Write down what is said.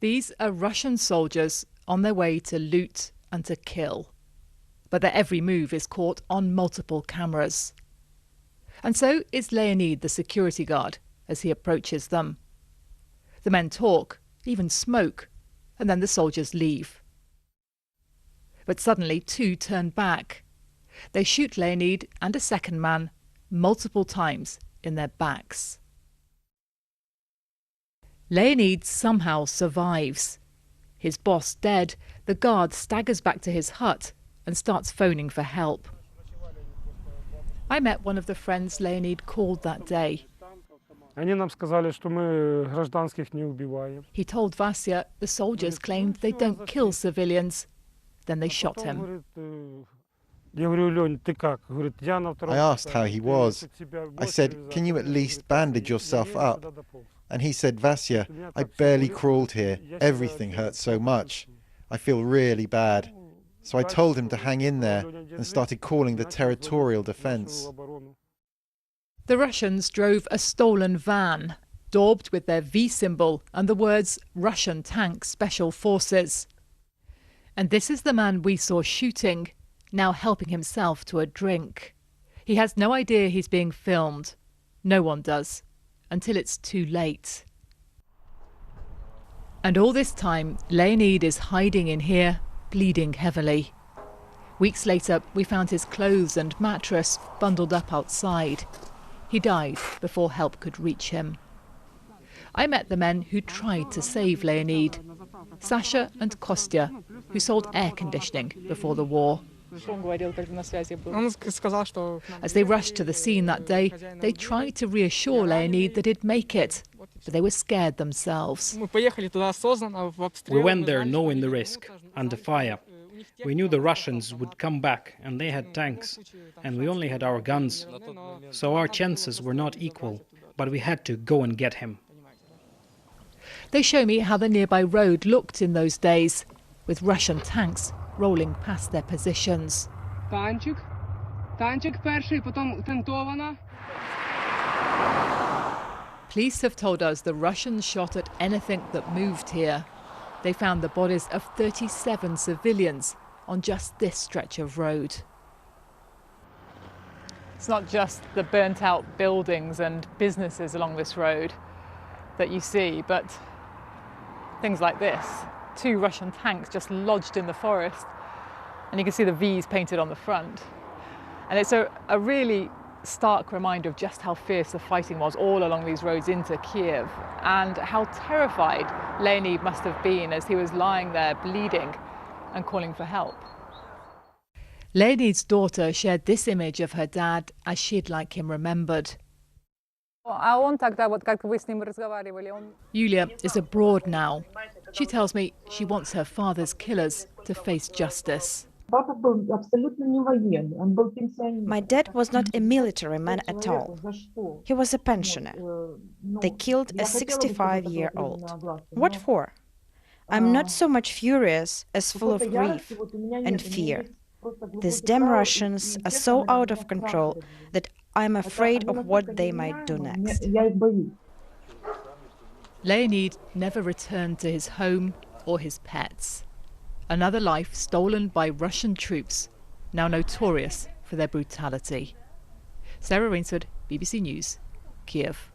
These are Russian soldiers on their way to loot and to kill. But their every move is caught on multiple cameras. And so is Leonid, the security guard, as he approaches them. The men talk, even smoke, and then the soldiers leave. But suddenly 2 turn back. They shoot Leonid and a second man multiple times in their backs. Leonid somehow survives. His boss dead, the guard staggers back to his hut and starts phoning for help. I met one of the friends Leonid called that day. He told Vasya the soldiers claimed they don't kill civilians. Then they shot him. I asked how he was. I said, "Can you at least bandage yourself up?" And he said, "Vasya, I barely crawled here. Everything hurts so much. I feel really bad." So I told him to hang in there and started calling the territorial defense. The Russians drove a stolen van, daubed with their V symbol and the words Russian Tank Special Forces. And this is the man we saw shooting, now helping himself to a drink. He has no idea he's being filmed. No one does, until it's too late. And all this time, Leonid is hiding in here, bleeding heavily. Weeks later, we found his clothes and mattress bundled up outside. He died before help could reach him. I met the men who tried to save Leonid, Sasha and Kostya, who sold air conditioning before the war. As they rushed to the scene that day, they tried to reassure Leonid that he'd make it, but they were scared themselves. We went there knowing the risk, under fire. We knew the Russians would come back, and they had tanks, and we only had our guns. So our chances were not equal, but we had to go and get him. They show me how the nearby road looked in those days, with Russian tanks rolling past their positions. Police have told us the Russians shot at anything that moved here. They found the bodies of 37 civilians on just this stretch of road. It's not just the burnt-out buildings and businesses along this road that you see, but things like this. 2 Russian tanks just lodged in the forest, and you can see the V's painted on the front. And it's a really stark reminder of just how fierce the fighting was all along these roads into Kiev, and how terrified Leonid must have been as he was lying there bleeding and calling for help. Leonid's daughter shared this image of her dad as she'd like him remembered. Yulia is abroad now. She tells me she wants her father's killers to face justice. My dad was not a military man at all. He was a pensioner. They killed a 65-year-old. What for? I'm not so much furious as full of grief and fear. These damn Russians are so out of control that I'm afraid of what they might do next. Leonid never returned to his home or his pets. Another life stolen by Russian troops, now notorious for their brutality. Sarah Rainsford, BBC News, Kiev.